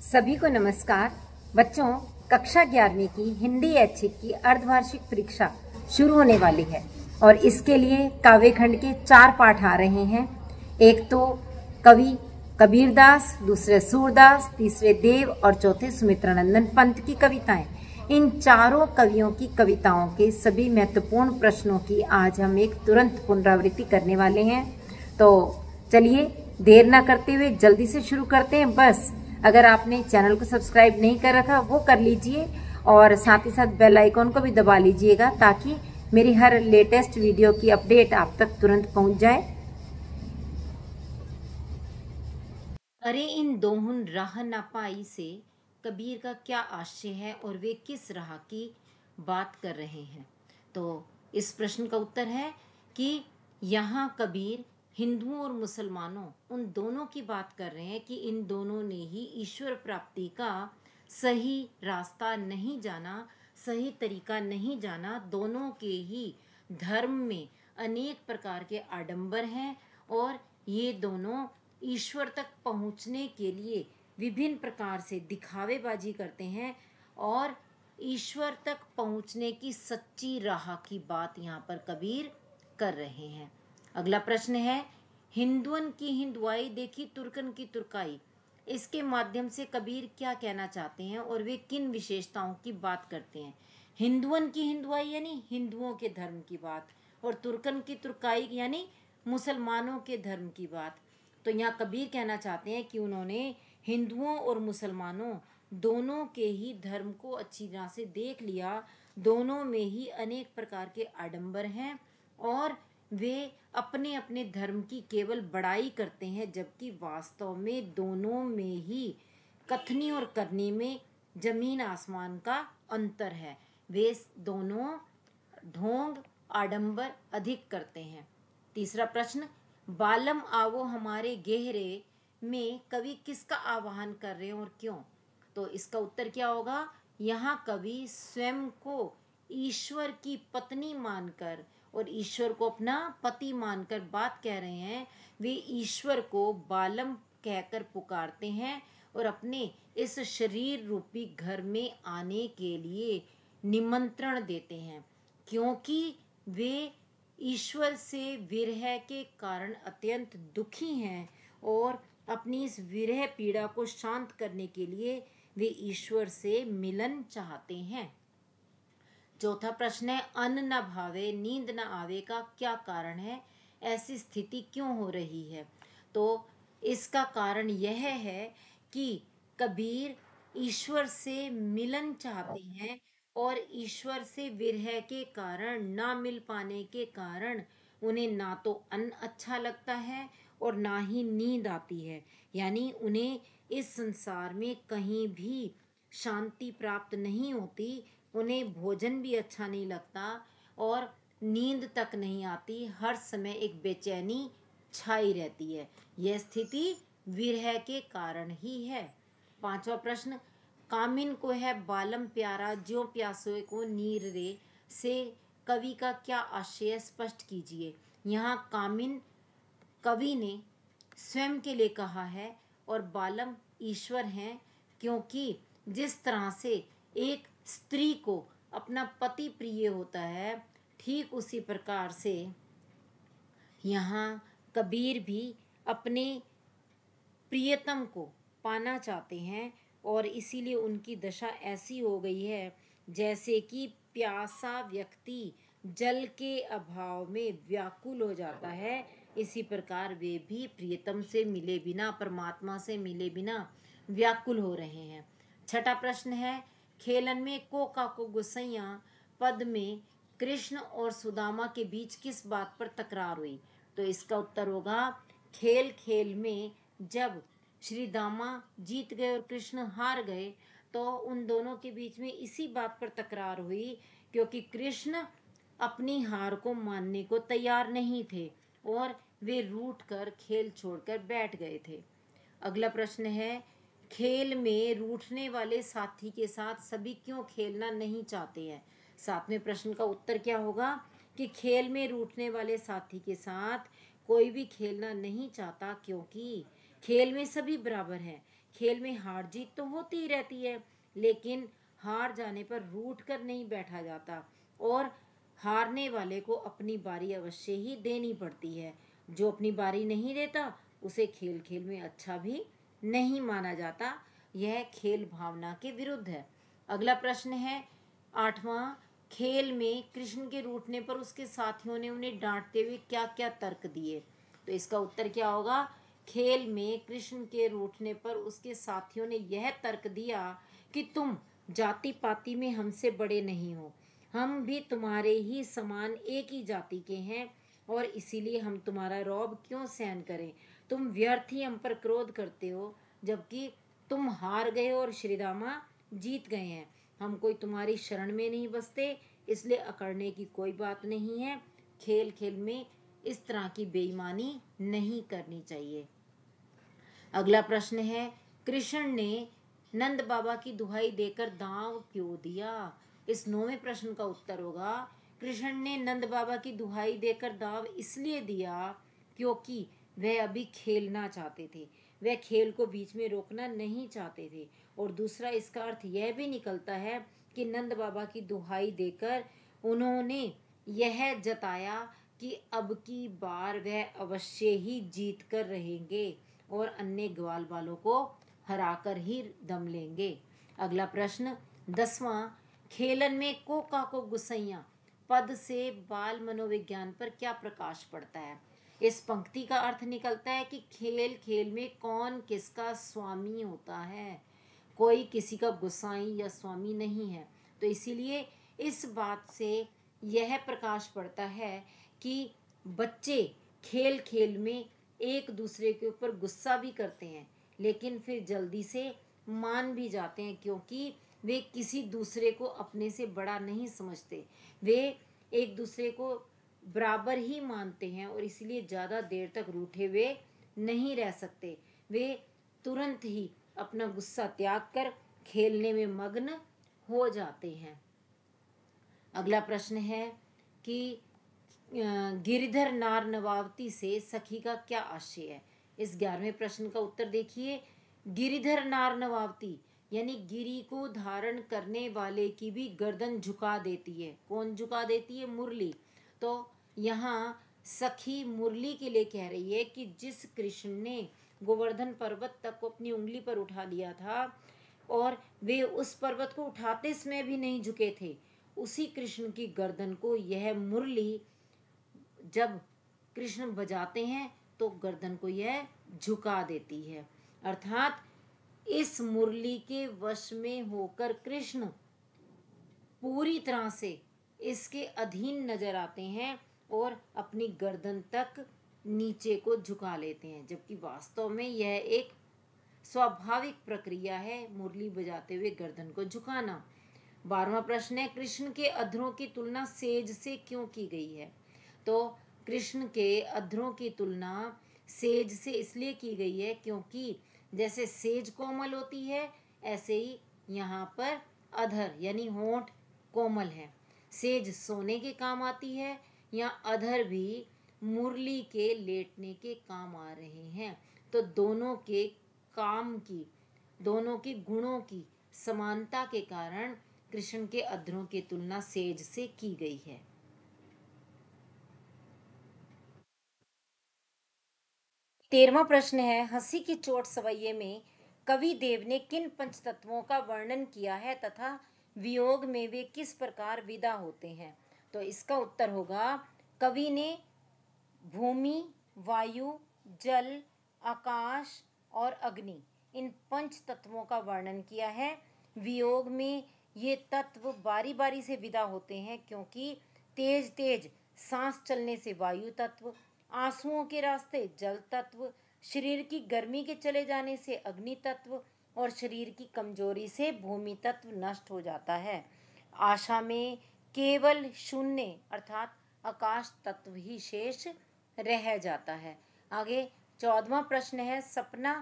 सभी को नमस्कार। बच्चों, कक्षा 11वीं की हिंदी ऐच्छिक की अर्धवार्षिक परीक्षा शुरू होने वाली है और इसके लिए काव्यखंड के 4 पाठ आ रहे हैं। एक तो कवि कबीरदास, दूसरे सूरदास, तीसरे देव और चौथे सुमित्रानंदन पंत की कविताएं। इन चारों कवियों की कविताओं के सभी महत्वपूर्ण प्रश्नों की आज हम एक तुरंत पुनरावृत्ति करने वाले हैं। तो चलिए देर ना करते हुए जल्दी से शुरू करते हैं। बस अगर आपने चैनल को सब्सक्राइब नहीं कर रखा वो कर लीजिए और साथ ही साथ बेल आइकॉन को भी दबा लीजिएगा ताकि मेरी हर लेटेस्ट वीडियो की अपडेट आप तक तुरंत पहुंच जाए। अरे इन दोहुन राह ना पाई से कबीर का क्या आशय है और वे किस राह की बात कर रहे हैं। तो इस प्रश्न का उत्तर है कि यहाँ कबीर हिंदुओं और मुसलमानों उन दोनों की बात कर रहे हैं कि इन दोनों ने ही ईश्वर प्राप्ति का सही रास्ता नहीं जाना, सही तरीका नहीं जाना। दोनों के ही धर्म में अनेक प्रकार के आडंबर हैं और ये दोनों ईश्वर तक पहुंचने के लिए विभिन्न प्रकार से दिखावेबाजी करते हैं और ईश्वर तक पहुंचने की सच्ची राह की बात यहाँ पर कबीर कर रहे हैं। अगला प्रश्न है, हिंदुअन की हिंदुआई देखी तुर्कन की तुर्काई। इसके माध्यम से कबीर क्या कहना चाहते हैं और वे किन विशेषताओं की बात करते हैं। हिंदुअन की हिंदुआई यानी हिंदुओं के धर्म की बात और तुर्कन की तुर्काई यानी मुसलमानों के धर्म की बात। तो यहाँ कबीर कहना चाहते हैं कि उन्होंने हिंदुओं और मुसलमानों दोनों के ही धर्म को अच्छी तरह से देख लिया। दोनों में ही अनेक प्रकार के आडंबर हैं और वे अपने अपने धर्म की केवल बड़ाई करते हैं, जबकि वास्तव में दोनों में ही कथनी और करनी में जमीन आसमान का अंतर है। वे दोनों ढोंग आडंबर अधिक करते हैं। तीसरा प्रश्न, बालम आवो हमारे गहरे में कवि किसका आवाहन कर रहे हैं और क्यों। तो इसका उत्तर क्या होगा, यहाँ कवि स्वयं को ईश्वर की पत्नी मानकर और ईश्वर को अपना पति मानकर बात कह रहे हैं। वे ईश्वर को बालम कहकर पुकारते हैं और अपने इस शरीर रूपी घर में आने के लिए निमंत्रण देते हैं, क्योंकि वे ईश्वर से विरह के कारण अत्यंत दुखी हैं और अपनी इस विरह पीड़ा को शांत करने के लिए वे ईश्वर से मिलन चाहते हैं। चौथा प्रश्न है, अन्न न भावे नींद न आवे का क्या कारण है, ऐसी स्थिति क्यों हो रही है। तो इसका कारण यह है कि कबीर ईश्वर से मिलन चाहते हैं और ईश्वर से विरह के कारण ना मिल पाने के कारण उन्हें ना तो अन्न अच्छा लगता है और ना ही नींद आती है। यानी उन्हें इस संसार में कहीं भी शांति प्राप्त नहीं होती। उन्हें भोजन भी अच्छा नहीं लगता और नींद तक नहीं आती। हर समय एक बेचैनी छाई रहती है। यह स्थिति विरह के कारण ही है। पांचवा प्रश्न, कामिन को है बालम प्यारा ज्यों प्यासों को नीर रे से कवि का क्या आशय स्पष्ट कीजिए। यहाँ कामिन कवि ने स्वयं के लिए कहा है और बालम ईश्वर हैं, क्योंकि जिस तरह से एक स्त्री को अपना पति प्रिय होता है, ठीक उसी प्रकार से यहाँ कबीर भी अपने प्रियतम को पाना चाहते हैं और इसीलिए उनकी दशा ऐसी हो गई है जैसे कि प्यासा व्यक्ति जल के अभाव में व्याकुल हो जाता है। इसी प्रकार वे भी प्रियतम से मिले बिना, परमात्मा से मिले बिना व्याकुल हो रहे हैं। छठा प्रश्न है, खेलन में कोका को गुसैया पद में कृष्ण और सुदामा के बीच किस बात पर तकरार हुई। तो इसका उत्तर होगा, खेल खेल में जब श्री दामा जीत गए और कृष्ण हार गए तो उन दोनों के बीच में इसी बात पर तकरार हुई, क्योंकि कृष्ण अपनी हार को मानने को तैयार नहीं थे और वे रूठ कर खेल छोड़कर बैठ गए थे। अगला प्रश्न है, खेल में रूठने वाले साथी के साथ सभी क्यों खेलना नहीं चाहते हैं। सातवें प्रश्न का उत्तर क्या होगा कि खेल में रूठने वाले साथी के साथ कोई भी खेलना नहीं चाहता, क्योंकि खेल में सभी बराबर हैं। खेल में हार जीत तो होती ही रहती है, लेकिन हार जाने पर रूठ कर नहीं बैठा जाता और हारने वाले को अपनी बारी अवश्य ही देनी पड़ती है। जो अपनी बारी नहीं देता उसे खेल खेल में अच्छा भी नहीं माना जाता। यह खेल भावना के विरुद्ध है। अगला प्रश्न है 8वां, खेल में कृष्ण के रूठने पर उसके साथियों ने उन्हें डांटते हुए क्या क्या तर्क दिए। तो इसका उत्तर क्या होगा? खेल में कृष्ण के रूठने पर उसके साथियों ने यह तर्क दिया कि तुम जाति पाति में हमसे बड़े नहीं हो, हम भी तुम्हारे ही समान एक ही जाति के हैं और इसीलिए हम तुम्हारा रौब क्यों सहन करें। तुम व्यर्थ ही हम पर क्रोध करते हो, जबकि तुम हार गए और श्री रामा जीत गए हैं। हम कोई तुम्हारी शरण में नहीं बसते, इसलिए अकड़ने की कोई बात नहीं है। खेल खेल में इस तरह की बेईमानी नहीं करनी चाहिए। अगला प्रश्न है, कृष्ण ने नंद बाबा की दुहाई देकर दांव क्यों दिया। इस 9वें प्रश्न का उत्तर होगा, कृष्ण ने नंद बाबा की दुहाई देकर दांव इसलिए दिया क्योंकि वह अभी खेलना चाहते थे, वह खेल को बीच में रोकना नहीं चाहते थे। और दूसरा, इसका अर्थ यह भी निकलता है कि नंद बाबा की दुहाई देकर उन्होंने यह जताया कि अब की बार वह अवश्य ही जीत कर रहेंगे और अन्य ग्वाल वालों को हराकर ही दम लेंगे। अगला प्रश्न 10वां, खेलन में कोका को गुसैया पद से बाल मनोविज्ञान पर क्या प्रकाश पड़ता है। इस पंक्ति का अर्थ निकलता है कि खेल खेल में कौन किसका स्वामी होता है, कोई किसी का गुसाई या स्वामी नहीं है। तो इसीलिए इस बात से यह प्रकाश पड़ता है कि बच्चे खेल खेल में एक दूसरे के ऊपर गुस्सा भी करते हैं, लेकिन फिर जल्दी से मान भी जाते हैं, क्योंकि वे किसी दूसरे को अपने से बड़ा नहीं समझते। वे एक दूसरे को बराबर ही मानते हैं और इसलिए ज़्यादा देर तक रूठे हुए नहीं रह सकते। वे तुरंत ही अपना गुस्सा त्याग कर खेलने में मग्न हो जाते हैं। अगला प्रश्न है कि गिरिधर नार नवावती से सखी का क्या आशय है। इस 11वें प्रश्न का उत्तर देखिए, गिरिधर नार नवावती यानी गिरी को धारण करने वाले की भी गर्दन झुका देती है। कौन झुका देती है? मुरली। तो यहाँ सखी मुरली के लिए कह रही है कि जिस कृष्ण ने गोवर्धन पर्वत तक को अपनी उंगली पर उठा लिया था और वे उस पर्वत को उठाते समय भी नहीं झुके थे, उसी कृष्ण की गर्दन को यह मुरली जब कृष्ण बजाते हैं तो गर्दन को यह झुका देती है। अर्थात इस मुरली के वश में होकर कृष्ण पूरी तरह से इसके अधीन नजर आते हैं और अपनी गर्दन तक नीचे को झुका लेते हैं, जबकि वास्तव में यह एक स्वाभाविक प्रक्रिया है मुरली बजाते हुए गर्दन को झुकाना। 12वां प्रश्न है, कृष्ण के अधरों की तुलना सेज से क्यों की गई है। तो कृष्ण के अधरों की तुलना सेज से इसलिए की गई है क्योंकि जैसे सेज कोमल होती है, ऐसे ही यहाँ पर अधर यानी होंठ कोमल है। सेज सोने के काम आती है, या अधर भी मुरली के लेटने के काम आ रहे हैं। तो दोनों के गुणों की समानता के कारण कृष्ण के अधरों की तुलना सेज से की गई है। 13वां प्रश्न है, हंसी की चोट सवैये में कवि देव ने किन पंचतत्वों का वर्णन किया है तथा वियोग में वे किस प्रकार विदा होते हैं। तो इसका उत्तर होगा, कवि ने भूमि, वायु, जल, आकाश और अग्नि इन पंच तत्वों का वर्णन किया है। वियोग में ये तत्व बारी बारी से विदा होते हैं, क्योंकि तेज तेज सांस चलने से वायु तत्व, आंसुओं के रास्ते जल तत्व, शरीर की गर्मी के चले जाने से अग्नि तत्व और शरीर की कमजोरी से भूमि तत्व नष्ट हो जाता है। आशा में केवल शून्य अर्थात आकाश तत्व ही शेष रह जाता है। आगे 14वां प्रश्न है, सपना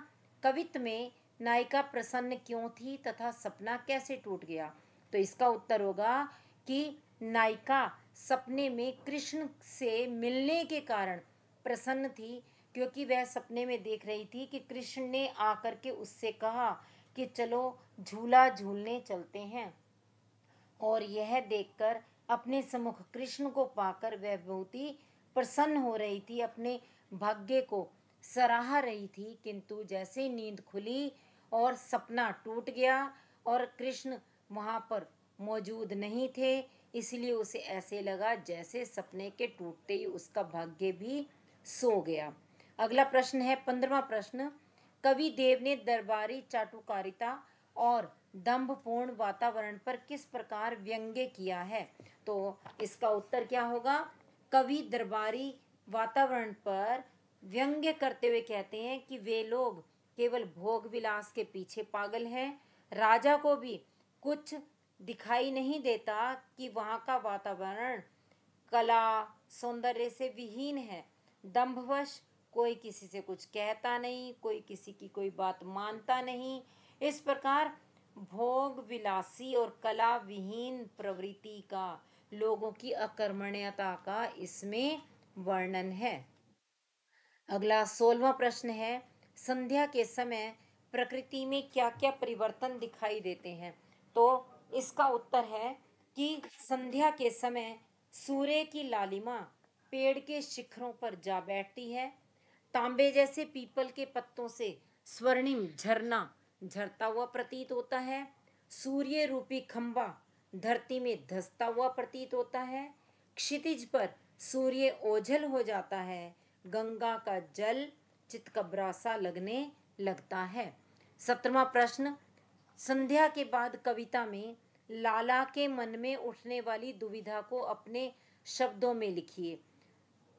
कवित्व में नायिका प्रसन्न क्यों थी तथा सपना कैसे टूट गया। तो इसका उत्तर होगा कि नायिका सपने में कृष्ण से मिलने के कारण प्रसन्न थी, क्योंकि वह सपने में देख रही थी कि कृष्ण ने आकर के उससे कहा कि चलो झूला झूलने चलते हैं। और यह देखकर अपने सम्मुख कृष्ण को पाकर वह बहुत ही प्रसन्न हो रही थी, अपने भाग्य को सराह रही थी। किंतु जैसे ही नींद खुली और सपना टूट गया और कृष्ण वहां पर मौजूद नहीं थे, इसलिए उसे ऐसे लगा जैसे सपने के टूटते ही उसका भाग्य भी सो गया। अगला प्रश्न है 15वां प्रश्न। कवि देव ने दरबारी चाटुकारिता और दंभपूर्ण वातावरण पर किस प्रकार व्यंग्य किया है? तो इसका उत्तर क्या होगा? कवि दरबारी वातावरण पर व्यंग्य करते हुए कहते हैं कि वे लोग केवल भोग विलास के पीछे पागल हैं। राजा को भी कुछ दिखाई नहीं देता कि वहाँ का वातावरण कला सौंदर्य से विहीन है। दंभवश कोई किसी से कुछ कहता नहीं, कोई किसी की कोई बात मानता नहीं। इस प्रकार भोग विलासी और कला विहीन प्रवृत्ति का, लोगों की अकर्मण्यता का इसमें वर्णन है। अगला 16वां प्रश्न है। संध्या के समय प्रकृति में क्या क्या परिवर्तन दिखाई देते हैं? तो इसका उत्तर है कि संध्या के समय सूर्य की लालिमा पेड़ के शिखरों पर जा बैठती है। तांबे जैसे पीपल के पत्तों से स्वर्णिम झरना झरता हुआ प्रतीत होता है। सूर्य रूपी खंबा धरती में धंसता हुआ प्रतीत होता है। क्षितिज पर सूर्य ओझल हो जाता है। गंगा का जल चितकबरा सा लगने लगता है। 17वां प्रश्न। संध्या के बाद कविता में लाला के मन में उठने वाली दुविधा को अपने शब्दों में लिखिए।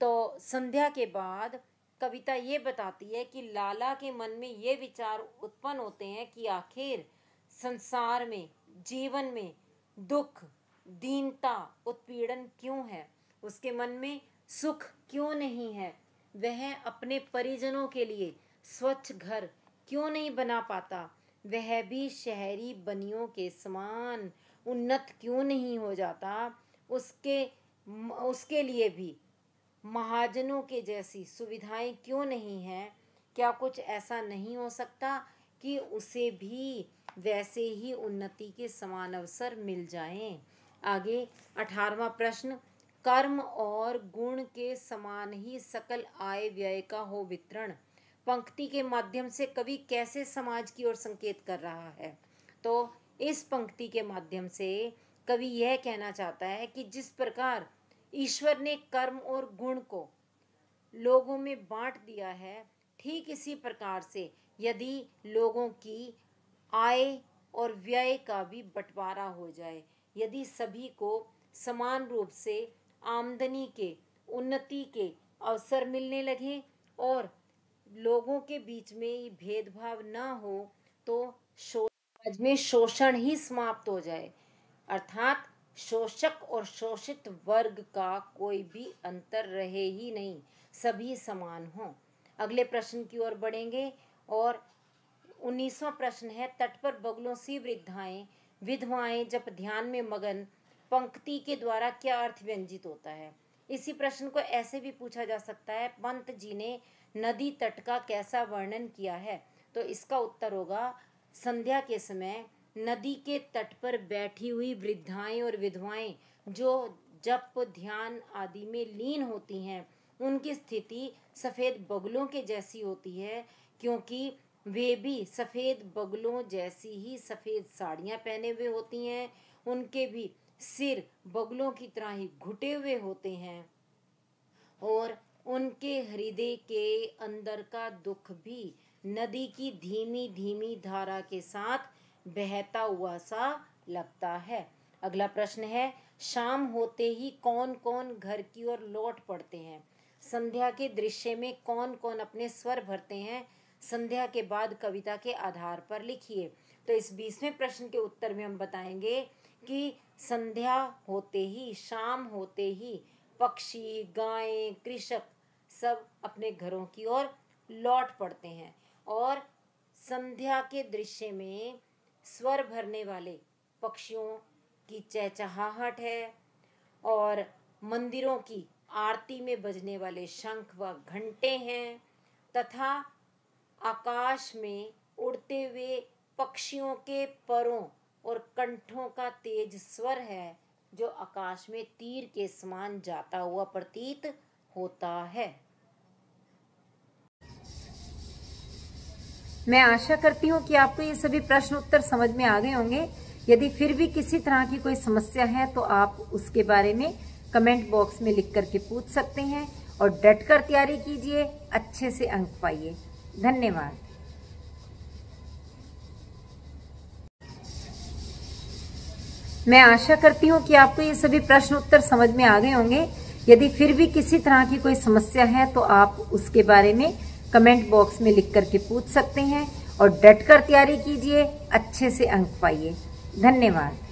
तो संध्या के बाद कविता ये बताती है कि लाला के मन में ये विचार उत्पन्न होते हैं कि आखिर संसार में, जीवन में दुख, दीनता, उत्पीड़न क्यों है? उसके मन में सुख क्यों नहीं है? वह अपने परिजनों के लिए स्वच्छ घर क्यों नहीं बना पाता? वह भी शहरी बनियों के समान उन्नत क्यों नहीं हो जाता? उसके लिए भी महाजनों के जैसी सुविधाएं क्यों नहीं हैं? क्या कुछ ऐसा नहीं हो सकता कि उसे भी वैसे ही उन्नति के समान अवसर मिल जाएं? आगे 18वां प्रश्न। कर्म और गुण के समान ही सकल आय व्यय का हो वितरण, पंक्ति के माध्यम से कवि कैसे समाज की ओर संकेत कर रहा है? तो इस पंक्ति के माध्यम से कवि यह कहना चाहता है कि जिस प्रकार ईश्वर ने कर्म और गुण को लोगों में बांट दिया है, ठीक इसी प्रकार से यदि लोगों की आय और व्यय का भी बंटवारा हो जाए, यदि सभी को समान रूप से आमदनी के, उन्नति के अवसर मिलने लगे और लोगों के बीच में ये भेदभाव ना हो, तो समाज में शोषण ही समाप्त हो जाए। अर्थात शोषक और शोषित वर्ग का कोई भी अंतर रहे ही नहीं, सभी समान हों। अगले प्रश्न की ओर बढ़ेंगे और 19वां प्रश्न है। तट पर बगुलों सी वृद्धाएं विधवाएं जब ध्यान में मगन, पंक्ति के द्वारा क्या अर्थ व्यंजित होता है? इसी प्रश्न को ऐसे भी पूछा जा सकता है, पंत जी ने नदी तट का कैसा वर्णन किया है? तो इसका उत्तर होगा, संध्या के समय नदी के तट पर बैठी हुई वृद्धाएं और विधवाएं जो जप ध्यान आदि में लीन होती हैं, उनकी स्थिति सफेद बगुलों के जैसी होती है, क्योंकि वे भी सफेद बगुलों जैसी ही सफेद साड़ियां पहने हुए होती हैं। उनके भी सिर बगुलों की तरह ही घुटे हुए होते हैं और उनके हृदय के अंदर का दुख भी नदी की धीमी धीमी धारा के साथ बहता हुआ सा लगता है। अगला प्रश्न है। शाम होते ही कौन कौन घर की ओर लौट पड़ते हैं? संध्या के दृश्य में कौन कौन अपने स्वर भरते हैं? संध्या के बाद कविता के आधार पर लिखिए। तो इस 20वें प्रश्न के उत्तर में हम बताएंगे कि संध्या होते ही, शाम होते ही पक्षी, गायें, कृषक सब अपने घरों की ओर लौट पड़ते हैं और संध्या के दृश्य में स्वर भरने वाले पक्षियों की चहचहाहट है और मंदिरों की आरती में बजने वाले शंख व घंटे हैं। तथा आकाश में उड़ते हुए पक्षियों के परों और कंठों का तेज स्वर है जो आकाश में तीर के समान जाता हुआ प्रतीत होता है। मैं आशा करती हूँ कि आपको ये सभी प्रश्न उत्तर समझ में आ गए होंगे। यदि फिर भी किसी तरह की कोई समस्या है तो आप उसके बारे में कमेंट बॉक्स में लिख करके पूछ सकते हैं और डटकर तैयारी कीजिए, अच्छे से अंक पाइए। धन्यवाद। मैं आशा करती हूँ कि आपको ये सभी प्रश्न उत्तर समझ में आ गए होंगे। यदि फिर भी किसी तरह की कोई समस्या है तो आप उसके बारे में कमेंट बॉक्स में लिख करके पूछ सकते हैं और डटकर तैयारी कीजिए, अच्छे से अंक पाइए। धन्यवाद।